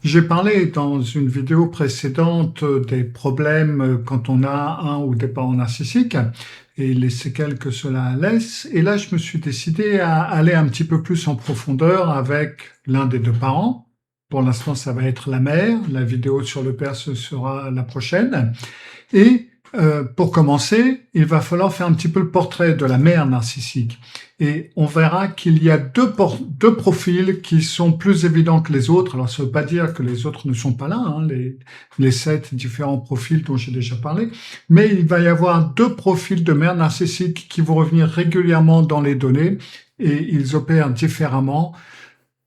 J'ai parlé dans une vidéo précédente des problèmes quand on a un ou des parents narcissiques et les séquelles que cela laisse. Et là, je me suis décidé à aller un petit peu plus en profondeur avec l'un des deux parents. Pour l'instant, ça va être la mère. La vidéo sur le père, ce sera la prochaine. Et pour commencer, il va falloir faire un petit peu le portrait de la mère narcissique. Et on verra qu'il y a deux profils qui sont plus évidents que les autres. Alors, ça ne veut pas dire que les autres ne sont pas là, hein, les 7 différents profils dont j'ai déjà parlé, mais il va y avoir deux profils de mère narcissique qui vont revenir régulièrement dans les données et ils opèrent différemment.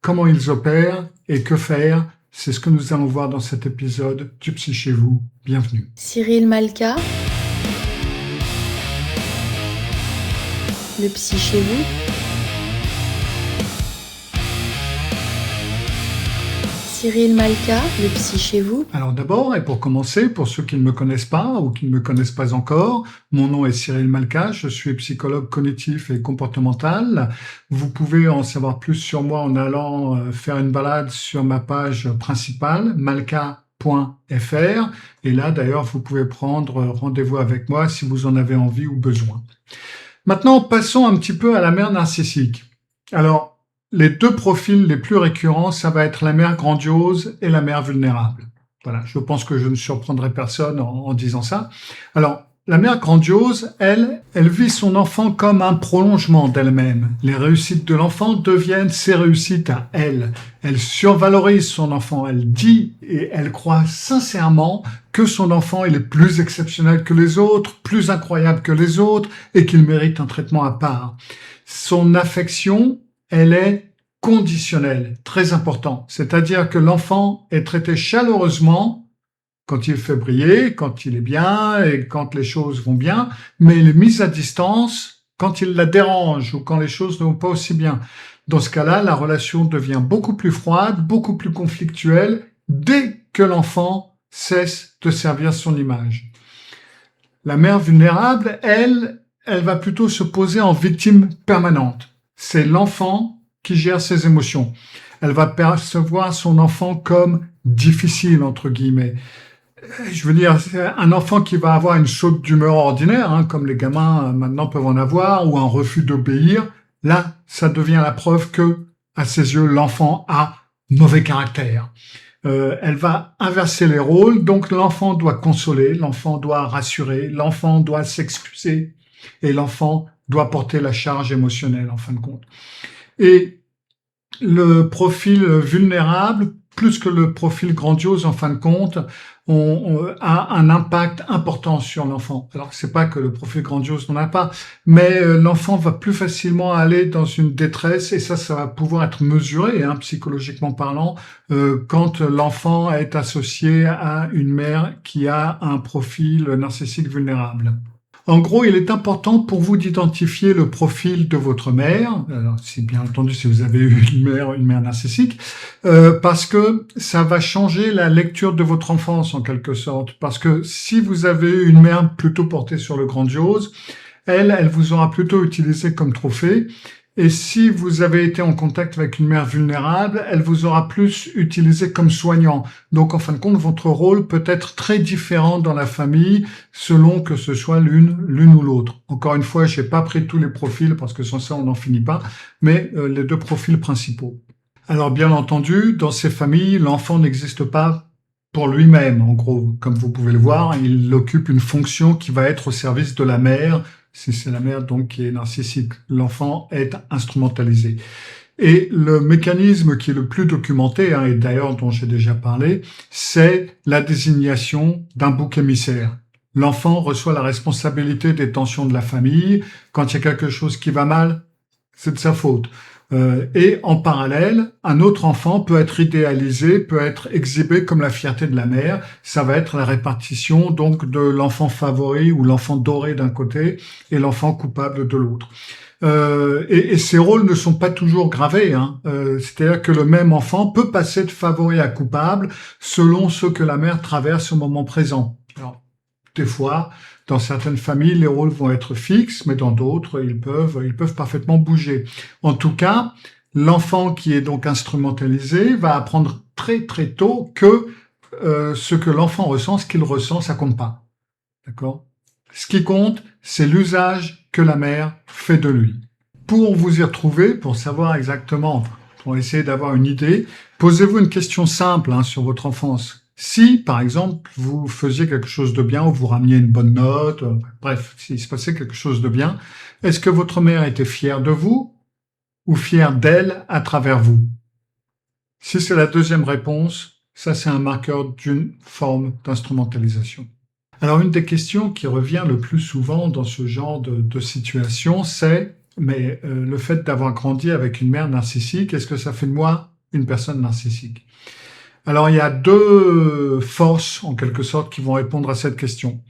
Comment ils opèrent et que faire, c'est ce que nous allons voir dans cet épisode du Psy chez vous. Bienvenue. Cyril Malka, le Psy chez vous. Cyril Malka, le Psy chez vous. Alors d'abord, et pour commencer, pour ceux qui ne me connaissent pas ou qui ne me connaissent pas encore, mon nom est Cyril Malka, je suis psychologue cognitif et comportemental. Vous pouvez en savoir plus sur moi en allant faire une balade sur ma page principale, malka.fr. Et là, d'ailleurs, vous pouvez prendre rendez-vous avec moi si vous en avez envie ou besoin. Maintenant, passons un petit peu à la mère narcissique. Alors, les deux profils les plus récurrents, ça va être la mère grandiose et la mère vulnérable. Voilà, je pense que je ne surprendrai personne en disant ça. Alors, la mère grandiose, elle vit son enfant comme un prolongement d'elle-même. Les réussites de l'enfant deviennent ses réussites à elle. Elle survalorise son enfant, elle dit et elle croit sincèrement que son enfant est plus exceptionnel que les autres, plus incroyable que les autres et qu'il mérite un traitement à part. Son affection, elle est conditionnelle, très important. C'est-à-dire que l'enfant est traité chaleureusement quand il fait briller, quand il est bien et quand les choses vont bien, mais il est mis à distance quand il la dérange ou quand les choses ne vont pas aussi bien. Dans ce cas-là, la relation devient beaucoup plus froide, beaucoup plus conflictuelle dès que l'enfant cesse de servir son image. La mère vulnérable, elle va plutôt se poser en victime permanente. C'est l'enfant qui gère ses émotions. Elle va percevoir son enfant comme difficile, entre guillemets. Je veux dire, c'est un enfant qui va avoir une saute d'humeur ordinaire, hein, comme les gamins maintenant peuvent en avoir, ou un refus d'obéir. Là, ça devient la preuve que, à ses yeux, l'enfant a mauvais caractère. Elle va inverser les rôles, donc l'enfant doit consoler, l'enfant doit rassurer, l'enfant doit s'excuser, et l'enfant doit porter la charge émotionnelle, en fin de compte. Et le profil vulnérable, plus que le profil grandiose, en fin de compte, a un impact important sur l'enfant. Alors, c'est pas que le profil grandiose n'en a pas, mais l'enfant va plus facilement aller dans une détresse, et ça va pouvoir être mesuré, hein, psychologiquement parlant, quand l'enfant est associé à une mère qui a un profil narcissique vulnérable. En gros, il est important pour vous d'identifier le profil de votre mère, alors, si bien entendu si vous avez eu une mère narcissique, parce que ça va changer la lecture de votre enfance en quelque sorte. Parce que si vous avez eu une mère plutôt portée sur le grandiose, elle vous aura plutôt utilisé comme trophée. Et si vous avez été en contact avec une mère vulnérable, elle vous aura plus utilisé comme soignant. Donc, en fin de compte, votre rôle peut être très différent dans la famille selon que ce soit l'une ou l'autre. Encore une fois, j'ai pas pris tous les profils parce que sans ça, on n'en finit pas, mais les deux profils principaux. Alors, bien entendu, dans ces familles, l'enfant n'existe pas pour lui-même. En gros, comme vous pouvez le voir, il occupe une fonction qui va être au service de la mère. Si c'est la mère donc qui est narcissique, l'enfant est instrumentalisé. Et le mécanisme qui est le plus documenté, hein, et d'ailleurs dont j'ai déjà parlé, c'est la désignation d'un bouc émissaire. L'enfant reçoit la responsabilité des tensions de la famille. Quand il y a quelque chose qui va mal, c'est de sa faute. Et en parallèle, un autre enfant peut être idéalisé, peut être exhibé comme la fierté de la mère. Ça va être la répartition donc de l'enfant favori ou l'enfant doré d'un côté et l'enfant coupable de l'autre. Et ces rôles ne sont pas toujours gravés, hein. C'est-à-dire que le même enfant peut passer de favori à coupable selon ce que la mère traverse au moment présent. Alors, des fois, dans certaines familles, les rôles vont être fixes, mais dans d'autres, ils peuvent parfaitement bouger. En tout cas, L'enfant qui est donc instrumentalisé va apprendre très très tôt que ce que l'enfant ressent, ce qu'il ressent, ça compte pas. D'accord? Ce qui compte, c'est l'usage que la mère fait de lui. Pour vous y retrouver, pour savoir exactement, pour essayer d'avoir une idée, posez-vous une question simple sur votre enfance. Si, par exemple, vous faisiez quelque chose de bien ou vous rameniez une bonne note, bref, s'il se passait quelque chose de bien, est-ce que votre mère était fière de vous ou fière d'elle à travers vous? Si c'est la deuxième réponse, ça c'est un marqueur d'une forme d'instrumentalisation. Alors une des questions qui revient le plus souvent dans ce genre de situation, c'est le fait d'avoir grandi avec une mère narcissique, est-ce que ça fait de moi une personne narcissique? Alors il y a deux forces en quelque sorte qui vont répondre à cette question.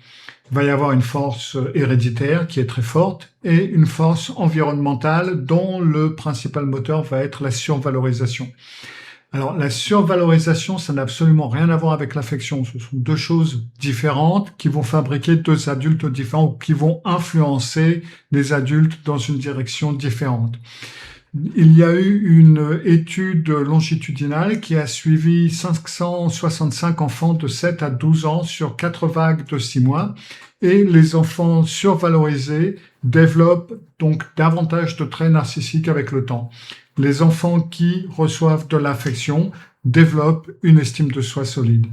Il va y avoir une force héréditaire qui est très forte et une force environnementale dont le principal moteur va être la survalorisation. Alors, la survalorisation, ça n'a absolument rien à voir avec l'affection. Ce sont deux choses différentes qui vont fabriquer deux adultes différents ou qui vont influencer les adultes dans une direction différente. Il y a eu une étude longitudinale qui a suivi 565 enfants de 7 à 12 ans sur 4 vagues de 6 mois et les enfants survalorisés développent donc davantage de traits narcissiques avec le temps. Les enfants qui reçoivent de l'affection développent une estime de soi solide.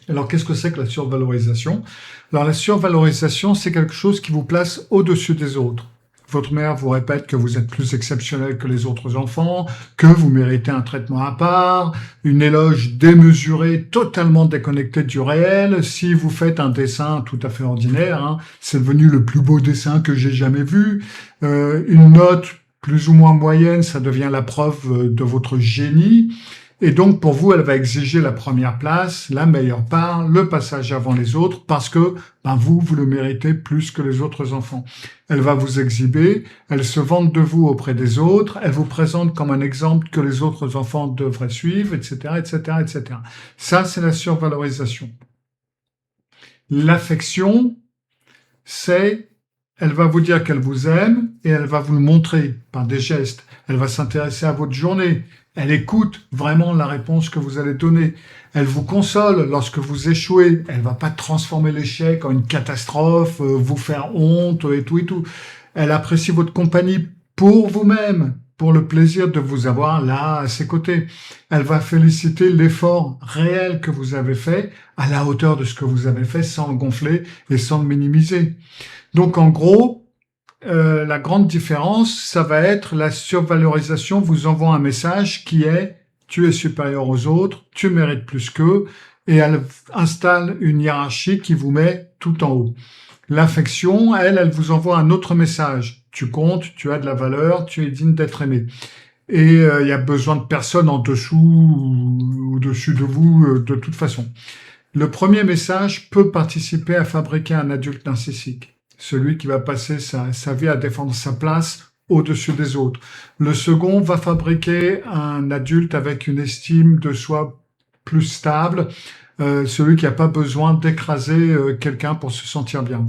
Alors, qu'est-ce que c'est que la survalorisation? Alors, la survalorisation, c'est quelque chose qui vous place au-dessus des autres. Votre mère vous répète que vous êtes plus exceptionnel que les autres enfants, que vous méritez un traitement à part, une éloge démesurée, totalement déconnectée du réel. Si vous faites un dessin tout à fait ordinaire, c'est devenu le plus beau dessin que j'ai jamais vu. Une note plus ou moins moyenne, ça devient la preuve de votre génie. Et donc, pour vous, elle va exiger la première place, la meilleure part, le passage avant les autres, parce que vous le méritez plus que les autres enfants. Elle va vous exhiber, elle se vante de vous auprès des autres, elle vous présente comme un exemple que les autres enfants devraient suivre, etc., etc., etc. Ça, c'est la survalorisation. L'affection, elle va vous dire qu'elle vous aime et elle va vous le montrer par des gestes. Elle va s'intéresser à votre journée. Elle écoute vraiment la réponse que vous allez donner. Elle vous console lorsque vous échouez. Elle va pas transformer l'échec en une catastrophe, vous faire honte et tout et tout. Elle apprécie votre compagnie pour vous-même, pour le plaisir de vous avoir là à ses côtés. Elle va féliciter l'effort réel que vous avez fait à la hauteur de ce que vous avez fait sans le gonfler et sans le minimiser. Donc en gros, la grande différence, ça va être la survalorisation vous envoie un message qui est « tu es supérieur aux autres, tu mérites plus qu'eux » et elle installe une hiérarchie qui vous met tout en haut. L'affection, elle vous envoie un autre message. Tu comptes, tu as de la valeur, tu es digne d'être aimé. Et il y a besoin de personne en dessous ou au-dessus de vous de toute façon. Le premier message peut participer à fabriquer un adulte narcissique. Celui qui va passer sa vie à défendre sa place au-dessus des autres. Le second va fabriquer un adulte avec une estime de soi plus stable, celui qui n'a pas besoin d'écraser quelqu'un pour se sentir bien.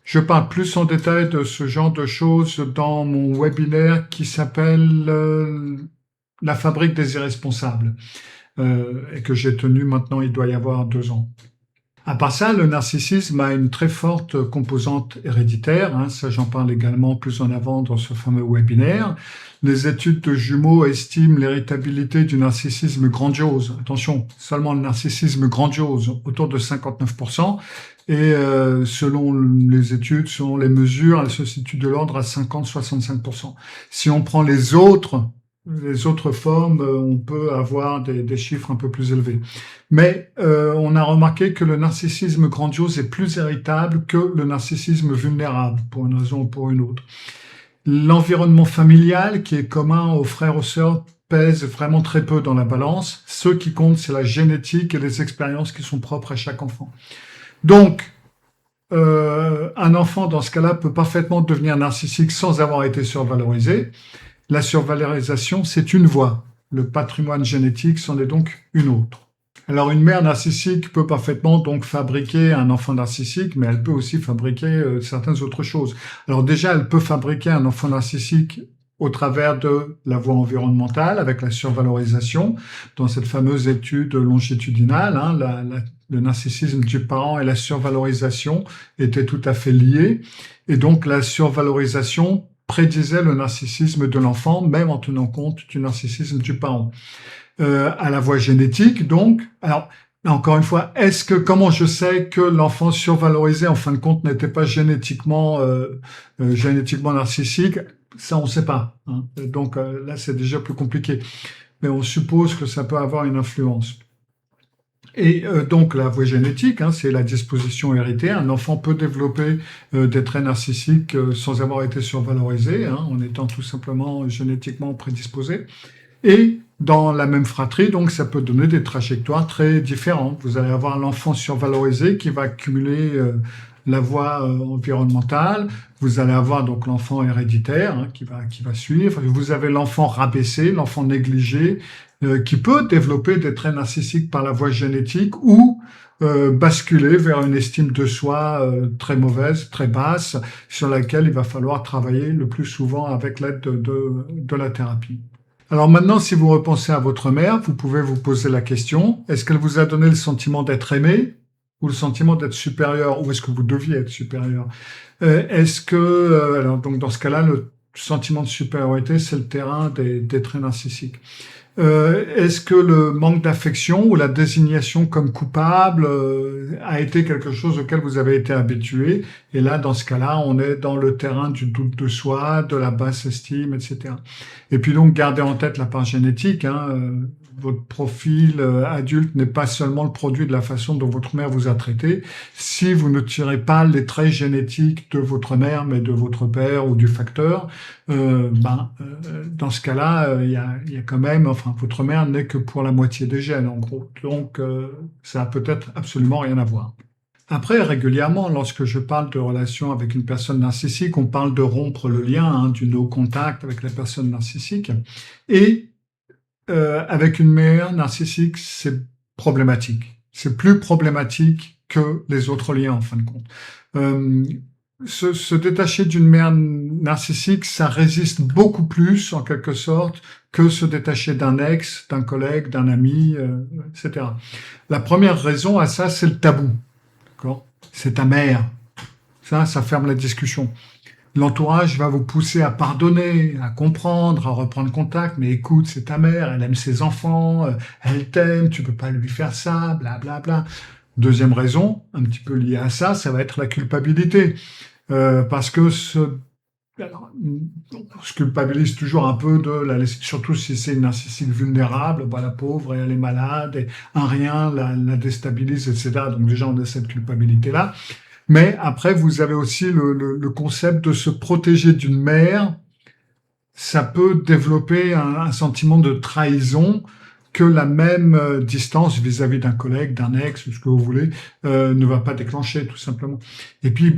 Je parle plus en détail de ce genre de choses dans mon webinaire qui s'appelle La fabrique des irresponsables et que j'ai tenu maintenant, il doit y avoir 2 ans. À part ça, le narcissisme a une très forte composante héréditaire, ça j'en parle également plus en avant dans ce fameux webinaire. Les études de jumeaux estiment l'héritabilité du narcissisme grandiose. Attention, seulement le narcissisme grandiose, autour de 59%. Et selon les études, selon les mesures, elle se situe de l'ordre à 50-65%. Si on prend les autres formes, on peut avoir des chiffres un peu plus élevés. Mais on a remarqué que le narcissisme grandiose est plus héritable que le narcissisme vulnérable, pour une raison ou pour une autre. L'environnement familial, qui est commun aux frères, aux sœurs, pèse vraiment très peu dans la balance. Ce qui compte, c'est la génétique et les expériences qui sont propres à chaque enfant. Donc, un enfant, dans ce cas-là, peut parfaitement devenir narcissique sans avoir été survalorisé. La survalorisation, c'est une voie. Le patrimoine génétique, c'en est donc une autre. Alors, une mère narcissique peut parfaitement donc fabriquer un enfant narcissique, mais elle peut aussi fabriquer certaines autres choses. Alors déjà, elle peut fabriquer un enfant narcissique au travers de la voie environnementale avec la survalorisation. Dans cette fameuse étude longitudinale, hein, le narcissisme du parent et la survalorisation étaient tout à fait liés. Et donc la survalorisation prédisait le narcissisme de l'enfant, même en tenant compte du narcissisme du parent. À la voie génétique, donc, alors, encore une fois, comment je sais que l'enfant survalorisé, en fin de compte, n'était pas génétiquement narcissique? Ça, on ne sait pas, hein. Donc là, c'est déjà plus compliqué. Mais on suppose que ça peut avoir une influence. Et donc la voie génétique, hein, c'est la disposition héritée. Un enfant peut développer des traits narcissiques sans avoir été survalorisé, hein, en étant tout simplement génétiquement prédisposé. Et dans la même fratrie, donc ça peut donner des trajectoires très différentes. Vous allez avoir l'enfant survalorisé qui va accumuler la voie environnementale. Vous allez avoir donc l'enfant héréditaire, hein, qui va suivre. Vous avez l'enfant rabaissé, l'enfant négligé, qui peut développer des traits narcissiques par la voie génétique ou basculer vers une estime de soi très mauvaise, très basse, sur laquelle il va falloir travailler le plus souvent avec l'aide de la thérapie. Alors maintenant, si vous repensez à votre mère, vous pouvez vous poser la question, est-ce qu'elle vous a donné le sentiment d'être aimé ou le sentiment d'être supérieur, ou est-ce que vous deviez être supérieur? Alors donc dans ce cas-là, le sentiment de supériorité, c'est le terrain des traits narcissiques. Est-ce que le manque d'affection ou la désignation comme coupable a été quelque chose auquel vous avez été habitué? Et là, dans ce cas-là, on est dans le terrain du doute de soi, de la basse estime, etc. Et puis donc, gardez en tête la part génétique, hein. Votre profil adulte n'est pas seulement le produit de la façon dont votre mère vous a traité. Si vous ne tirez pas les traits génétiques de votre mère, mais de votre père ou du facteur, dans ce cas-là, il y a quand même, enfin, votre mère n'est que pour la moitié des gènes, en gros. Donc, ça a peut-être absolument rien à voir. Après, régulièrement, lorsque je parle de relation avec une personne narcissique, on parle de rompre le lien, hein, du no contact avec la personne narcissique. Et avec une mère narcissique, c'est problématique. C'est plus problématique que les autres liens, en fin de compte. Se détacher d'une mère narcissique, ça résiste beaucoup plus, en quelque sorte, que se détacher d'un ex, d'un collègue, d'un ami, etc. La première raison à ça, c'est le tabou. D'accord ? C'est ta mère. Ça ferme la discussion. L'entourage va vous pousser à pardonner, à comprendre, à reprendre contact. Mais écoute, c'est ta mère, elle aime ses enfants, elle t'aime, tu peux pas lui faire ça, blablabla. Bla, bla. Deuxième raison, un petit peu liée à ça, ça va être la culpabilité. Parce que on se culpabilise toujours un peu de la laisser, surtout si c'est une narcissique vulnérable, la pauvre, et elle est malade, et un rien la déstabilise, etc. Donc déjà, on a cette culpabilité-là. Mais après, vous avez aussi le concept de se protéger d'une mère. Ça peut développer un sentiment de trahison que la même distance vis-à-vis d'un collègue, d'un ex, ou ce que vous voulez, ne va pas déclencher, tout simplement. Et puis,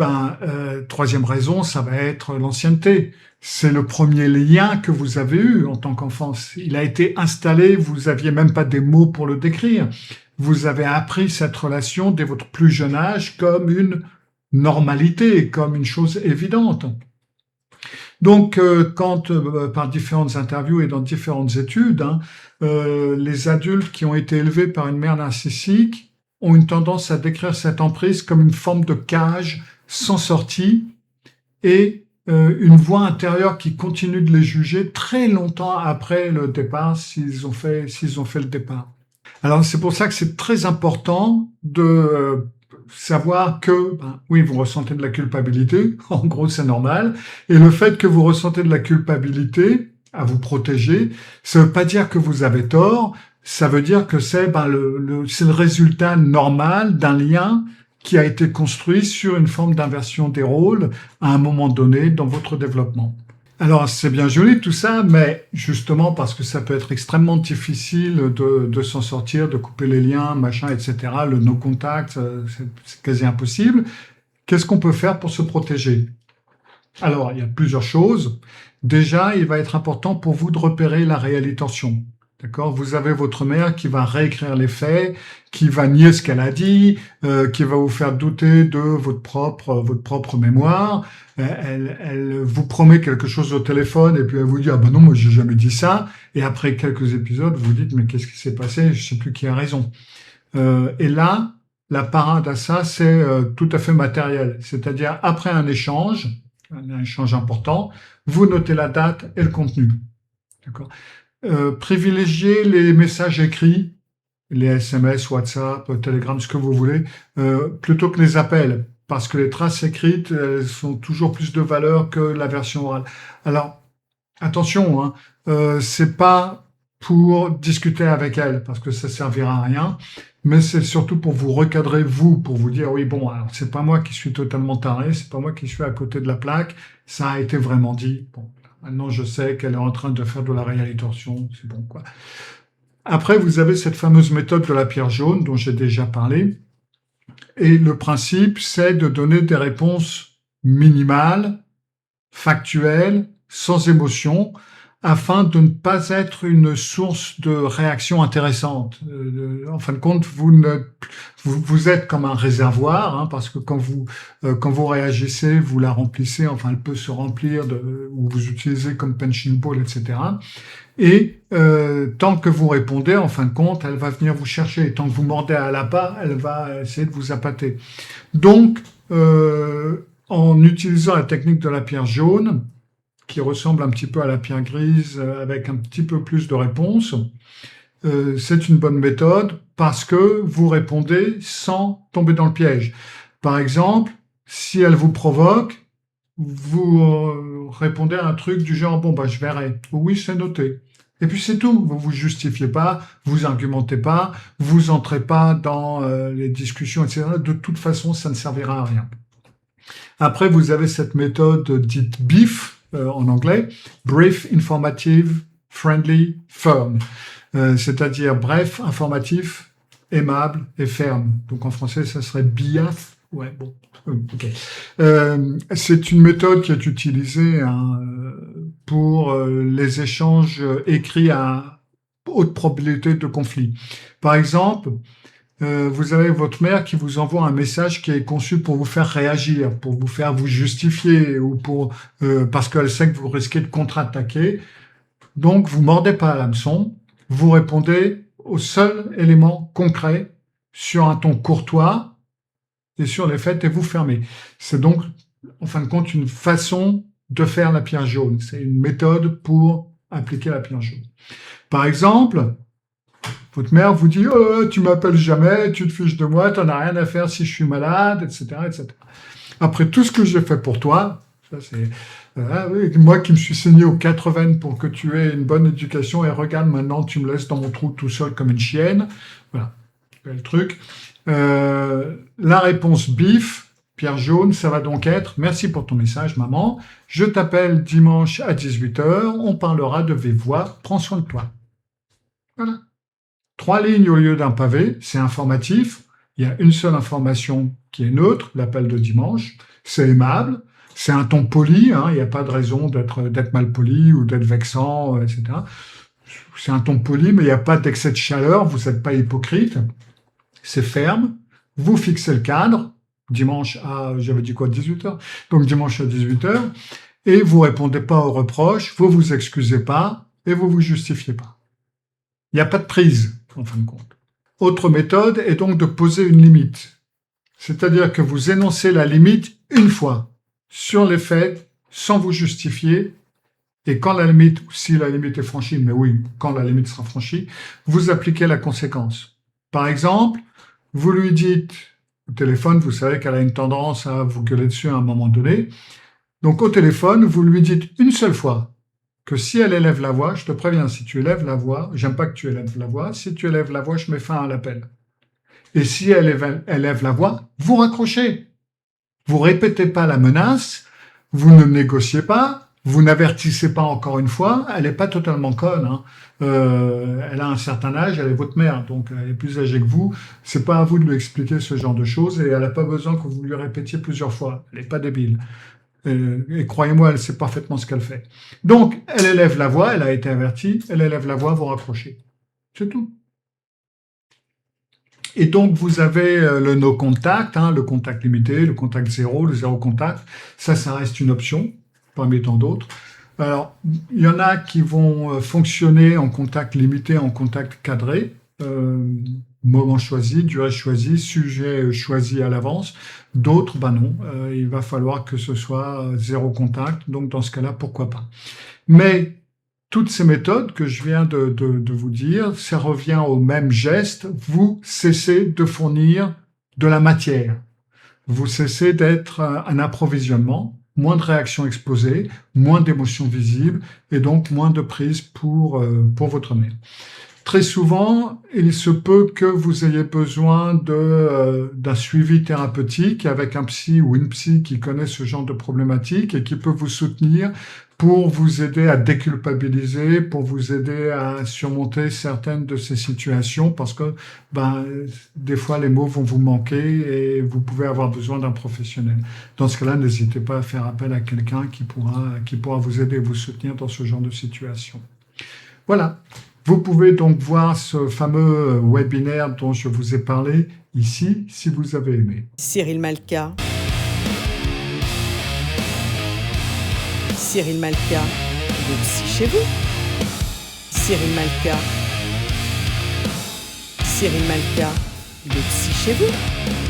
troisième raison, ça va être l'ancienneté. C'est le premier lien que vous avez eu en tant qu'enfant. Il a été installé, vous aviez même pas des mots pour le décrire. Vous avez appris cette relation dès votre plus jeune âge comme une normalité, comme une chose évidente. Donc, quand par différentes interviews et dans différentes études, les adultes qui ont été élevés par une mère narcissique ont une tendance à décrire cette emprise comme une forme de cage sans sortie et une voix intérieure qui continue de les juger très longtemps après le départ, s'ils ont fait le départ. Alors, c'est pour ça que c'est très important de savoir que, oui, vous ressentez de la culpabilité, en gros, c'est normal, et le fait que vous ressentez de la culpabilité à vous protéger, ça veut pas dire que vous avez tort, ça veut dire que c'est le résultat normal d'un lien qui a été construit sur une forme d'inversion des rôles à un moment donné dans votre développement. Alors, c'est bien joli tout ça, mais justement parce que ça peut être extrêmement difficile de s'en sortir, de couper les liens, machin, etc. Le no-contact, c'est quasi impossible. Qu'est-ce qu'on peut faire pour se protéger? Alors, il y a plusieurs choses. Déjà, il va être important pour vous de repérer la réelle tension. D'accord? Vous avez votre mère qui va réécrire les faits, qui va nier ce qu'elle a dit, qui va vous faire douter de votre propre mémoire. Elle vous promet quelque chose au téléphone et puis elle vous dit ah ben non moi j'ai jamais dit ça. Et après quelques épisodes vous vous dites mais qu'est-ce qui s'est passé? Je sais plus qui a raison. Et là la parade à ça c'est tout à fait matériel. C'est-à-dire après un échange important, vous notez la date et le contenu. D'accord? Privilégiez les messages écrits, les SMS, WhatsApp, Telegram, ce que vous voulez, plutôt que les appels, parce que les traces écrites elles sont toujours plus de valeur que la version orale. Alors, attention, hein, c'est pas pour discuter avec elle, parce que ça servira à rien, mais c'est surtout pour vous recadrer, vous, pour vous dire, oui, bon, alors c'est pas moi qui suis totalement taré, c'est pas moi qui suis à côté de la plaque, ça a été vraiment dit. Bon, maintenant je sais qu'elle est en train de faire de la réalitorsion, c'est bon, quoi. Après, vous avez cette fameuse méthode de la pierre jaune dont j'ai déjà parlé. Et le principe, c'est de donner des réponses minimales, factuelles, sans émotion, afin de ne pas être une source de réaction intéressante. En fin de compte, vous êtes comme un réservoir, hein, parce que quand vous réagissez, vous la remplissez, enfin elle peut se remplir, ou vous utilisez comme punching ball, etc. Et tant que vous répondez, en fin de compte, elle va venir vous chercher. Et tant que vous mordez à l'appât, elle va essayer de vous appâter. Donc, en utilisant la technique de la pierre jaune, qui ressemble un petit peu à la pierre grise, avec un petit peu plus de réponses, c'est une bonne méthode parce que vous répondez sans tomber dans le piège. Par exemple, si elle vous provoque, vous répondez à un truc du genre « bon, bah je verrai ». Oui, c'est noté. Et puis c'est tout. Vous vous justifiez pas, vous argumentez pas, vous entrez pas dans les discussions, etc. De toute façon, ça ne servira à rien. Après, vous avez cette méthode dite BIF, en anglais, Brief, Informative, Friendly, Firm. C'est-à-dire bref, informatif, aimable et ferme. Donc en français, ça serait BIAF. Ouais, bon, ok. C'est une méthode qui est utilisée pour les échanges écrits à haute probabilité de conflit. Par exemple, vous avez votre mère qui vous envoie un message qui est conçu pour vous faire réagir, pour vous faire vous justifier, ou parce qu'elle sait que vous risquez de contre-attaquer. Donc, vous mordez pas à l'hameçon, vous répondez au seul élément concret sur un ton courtois et sur les faits et vous fermez. C'est donc, en fin de compte, une façon de faire la pierre jaune. C'est une méthode pour appliquer la pierre jaune. Par exemple, votre mère vous dit « Oh, tu m'appelles jamais, tu te fiches de moi, t'en as rien à faire si je suis malade, etc. etc. » Après tout ce que j'ai fait pour toi, ça c'est moi qui me suis saigné aux 4 veines pour que tu aies une bonne éducation, et regarde maintenant tu me laisses dans mon trou tout seul comme une chienne. Voilà, le truc. La réponse BIF, pierre jaune, ça va donc être « Merci pour ton message, maman. Je t'appelle dimanche à 18h, on parlera de vive voix, prends soin de toi. » Voilà. 3 lignes au lieu d'un pavé, c'est informatif. Il y a une seule information qui est neutre, l'appel de dimanche. C'est aimable, c'est un ton poli, hein, il n'y a pas de raison d'être mal poli ou d'être vexant, etc. C'est un ton poli, mais il n'y a pas d'excès de chaleur, vous n'êtes pas hypocrite. C'est ferme, vous fixez le cadre, dimanche à, j'avais dit quoi, 18h? Donc dimanche à 18h, et vous répondez pas aux reproches, vous vous excusez pas, et vous vous justifiez pas. Il n'y a pas de prise, en fin de compte. Autre méthode est donc de poser une limite. C'est-à-dire que vous énoncez la limite une fois, sur les faits, sans vous justifier, et quand la limite, si la limite est franchie, mais oui, quand la limite sera franchie, vous appliquez la conséquence. Par exemple, vous lui dites, au téléphone, vous savez qu'elle a une tendance à vous gueuler dessus à un moment donné, donc au téléphone, vous lui dites une seule fois, que si elle élève la voix, je te préviens, si tu élèves la voix, j'aime pas que tu élèves la voix, si tu élèves la voix, je mets fin à l'appel. Et si elle élève la voix, vous raccrochez. Vous répétez pas la menace, vous ne négociez pas, vous n'avertissez pas encore une fois, elle n'est pas totalement conne, hein. Elle a un certain âge, elle est votre mère, donc elle est plus âgée que vous, c'est pas à vous de lui expliquer ce genre de choses, et elle n'a pas besoin que vous lui répétiez plusieurs fois, elle n'est pas débile. Et croyez-moi, elle sait parfaitement ce qu'elle fait. Donc, elle élève la voix, elle a été avertie, elle élève la voix, vous raccrochez. C'est tout. Et donc, vous avez le no contact, le contact limité, le contact zéro, le zéro contact. Ça reste une option parmi tant d'autres. Alors, il y en a qui vont fonctionner en contact limité, en contact cadré, moment choisi, durée choisie, sujet choisi à l'avance. D'autres, non, il va falloir que ce soit zéro contact. Donc, dans ce cas-là, pourquoi pas. Mais toutes ces méthodes que je viens de vous dire, ça revient au même geste. Vous cessez de fournir de la matière. Vous cessez d'être un approvisionnement, moins de réactions exposées, moins d'émotions visibles et donc moins de prise pour votre mail. Très souvent, il se peut que vous ayez besoin d'un suivi thérapeutique avec un psy ou une psy qui connaît ce genre de problématique et qui peut vous soutenir pour vous aider à déculpabiliser, pour vous aider à surmonter certaines de ces situations parce que des fois les mots vont vous manquer et vous pouvez avoir besoin d'un professionnel. Dans ce cas-là, n'hésitez pas à faire appel à quelqu'un qui pourra vous aider et vous soutenir dans ce genre de situation. Voilà. Vous pouvez donc voir ce fameux webinaire dont je vous ai parlé ici, si vous avez aimé. Cyril Malka. Cyril Malka, le psy chez vous. Cyril Malka. Cyril Malka, le psy chez vous.